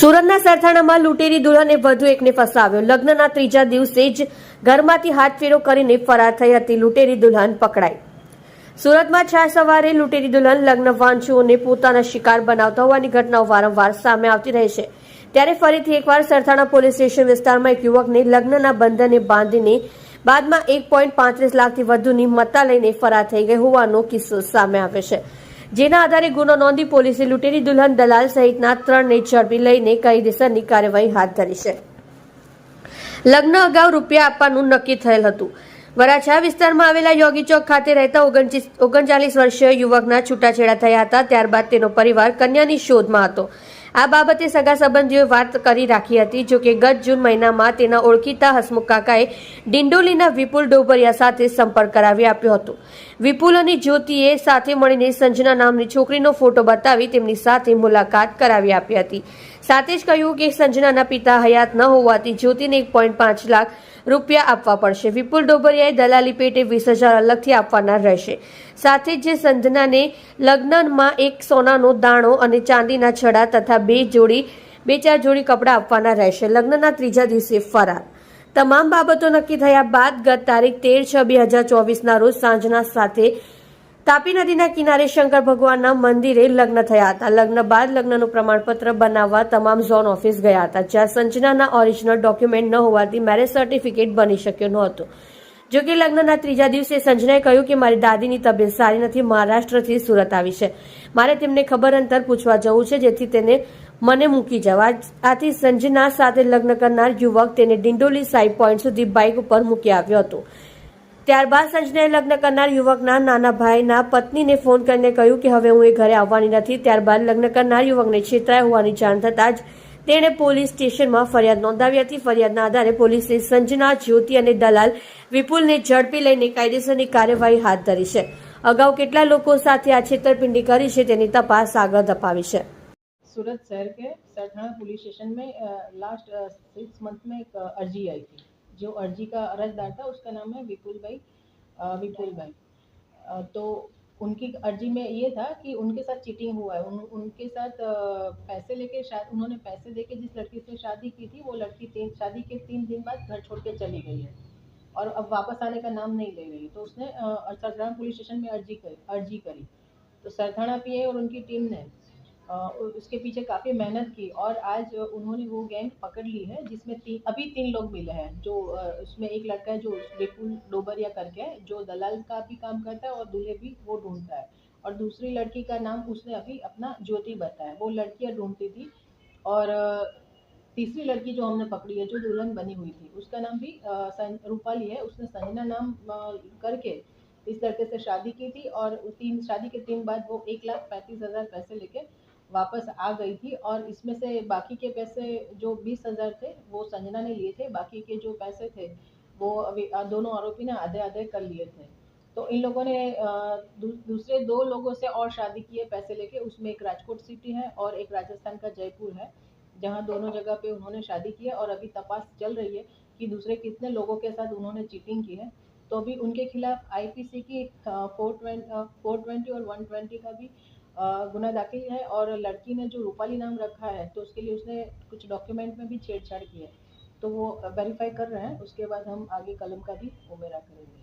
સુરતના સરથાણામાં લૂંટેરી દુલ્હને વધુ એકને ફસાવ્યો। લગ્નના ત્રીજા દિવસે જ ઘરમાંથી હાથફેરો કરીને ફરાર થઈ હતી લૂંટેરી દુલ્હન પકડાઈ। સુરતમાં છ સવારે લૂંટેરી દુલ્હન લગ્ન વાંચુઓને પોતાના શિકાર બનાવતા હોવાની ઘટનાઓ વારંવાર સામે આવતી રહે છે। ત્યારે ફરીથી એકવાર સરથાણા પોલીસ સ્ટેશન વિસ્તારમાં એક યુવકને લગ્નના બંધને બાંધીને બાદમાં 1.35 લાખથી વધુની મત્તા લઈને ફરાર થઈ ગઈ હોવાનો કિસ્સો સામે આવ્યો છે। જેના આધારે ગુનો નોંધી પોલીસે લૂંટેરી દુલ્હન દલાલ સહિતના 3ને ઝડપી લઈને કાયદેસરની કાર્યવાહી હાથ ધરી છે। લગ્ન અગાઉ રૂપિયા આપવાનું નક્કી થયેલ હતું। વરાછા વિસ્તારમાં આવેલા યોગી ચોક ખાતે રહેતા 39 વર્ષીય યુવકના છૂટાછેડા થયા હતા। ત્યારબાદ તેનો પરિવાર કન્યાની શોધમાં હતો। આ બાબતે સગા સંબંધીઓએ વાત કરી રાખી હતી। જોકે ગત જૂન મહિનામાં તેના ઓળખીતા હસમુખ કાકાએ ડિંડોલીના વિપુલ ડોબરિયા સાથે સંપર્ક કરાવી આપ્યો હતો। વિપુલ અને જ્યોતિએ સાથે મળીને સંજના નામની છોકરીનો ફોટો બતાવી તેમની સાથે મુલાકાત કરાવી આપી હતી। સાથે જ કહ્યું કે સંજનાના પિતા હયાત ન હોવાથી જ્યોતિને 1.5 લાખ રૂપિયા આપવા પડશે। વિપુલ ડોબરિયાએ દલાલી પેટે 20,000 અલગથી આપવાના રહેશે। સાથે જ સંજનાને લગ્નમાં એક સોનાનો દાણો અને ચાંદીના છડા તથા બે ચાર જોડી કપડાં આપવાના રહેશે। લગ્નના ત્રીજા દિવસે ફરાર। તમામ બાબતો નક્કી થયા બાદ ગત તારીખ 13/6/2024ના રોજ સાંજના સાથે તાપી નદીના કિનારે શંકર ભગવાનના મંદિરે લગ્ન થયા હતા। લગ્ન બાદ લગ્નનું પ્રમાણપત્ર બનાવવા તમામ ઝોન ઓફિસ ગયા હતા, જ્યાં સંજનાના ઓરિજિનલ ડોક્યુમેન્ટ ન હોવાથી મેરેજ સર્ટિફિકેટ બની શક્યો નહોતો। જોકે લગ્નના ત્રીજા દિવસે સંજનાએ કહ્યું કે મારી દાદીની તબિયત સારી નથી, મહારાષ્ટ્રથી સુરત આવી છે, મારે તેમને ખબર અંતર પૂછવા જવું છે, જેથી તેને મને મૂકી જવા। આથી સંજના સાથે લગ્ન કરનાર યુવક તેને ડિંડોલી સાઈ પોઈન્ટ સુધી બાઇક ઉપર મૂકી આવ્યો હતો। ત્યારબાદ સંજનાએ લગ્ન કરનાર યુવકના નાના ભાઈના પત્નીને ફોન કરીને કહ્યું કે હવે હું એ ઘરે આવવાની નથી। ત્યારબાદ લગ્ન કરનાર યુવકને છેતરાયા હોવાની જાણ થતાં જ તેણે પોલીસ સ્ટેશનમાં ફરિયાદ નોંધાવી હતી। ફરિયાદના આધારે પોલીસે સંજના, જ્યોતિ અને દલાલ વિપુલને ઝડપી લઈને કાયદેસરની કાર્યવાહી હાથ ધરી છે। અગાઉ કેટલા લોકો સાથે આ છેતરપિંડી કરી છે તેની તપાસ આગળ ધપાવી છે। सूरत शहर के सरथाना पुलिस स्टेशन में लास्ट 6 मंथ में एक अर्जी आई थी। जो अर्जी का अर्जदार था उसका नाम है विपुल भाई। तो उनकी अर्जी में ये था कि उनके साथ चीटिंग हुआ है। उनके साथ पैसे लेके उन्होंने पैसे देके जिस लड़की से शादी की थी वो लड़की शादी के 3 दिन बाद घर छोड़ के चली गई है और अब वापस आने का नाम नहीं ले रही। तो उसने सरथाना पुलिस स्टेशन में अर्जी करी। तो सरथाना पीए और उनकी टीम ने उसके पीछे काफ़ी मेहनत की और आज उन्होंने वो गैंग पकड़ ली है, जिसमें अभी 3 लोग मिले हैं। जो उसमें एक लड़का है जो विपुल डोबरिया करके है, जो दलाल का भी काम करता है और दूल्हे भी वो ढूंढता है। और दूसरी लड़की का नाम उसने अभी अपना ज्योति बताया, वो लड़कियां ढूंढती थी। और तीसरी लड़की जो हमने पकड़ी है, जो दुल्हन बनी हुई थी, उसका नाम भी रूपाली है। उसने संजना नाम करके इस लड़के से शादी की थी और शादी के 3 बाद वो 1,35,000 पैसे लेके वापस आ गई थी। और इसमें से बाकी के पैसे जो 20,000 थे वो संजना ने लिए थे। बाकी के जो पैसे थे वो अभी दोनों आरोपी ने आधे आधे कर लिए थे। तो इन लोगों ने दूसरे 2 लोगों से और शादी की है पैसे लेके। उसमें एक राजकोट सिटी है और एक राजस्थान का जयपुर है, जहाँ दोनों जगह पे उन्होंने शादी की है। और अभी तपास चल रही है कि दूसरे कितने लोगों के साथ उन्होंने चीटिंग की है। तो अभी उनके खिलाफ आईपीसी की 420 और 120 का भी गुना दाखिल है। और लड़की ने जो रूपाली नाम रखा है तो उसके लिए उसने कुछ डॉक्यूमेंट में भी छेड़छाड़ की है, तो वो वेरीफाई कर रहे हैं। उसके बाद हम आगे कलम का भी उमेरा करेंगे।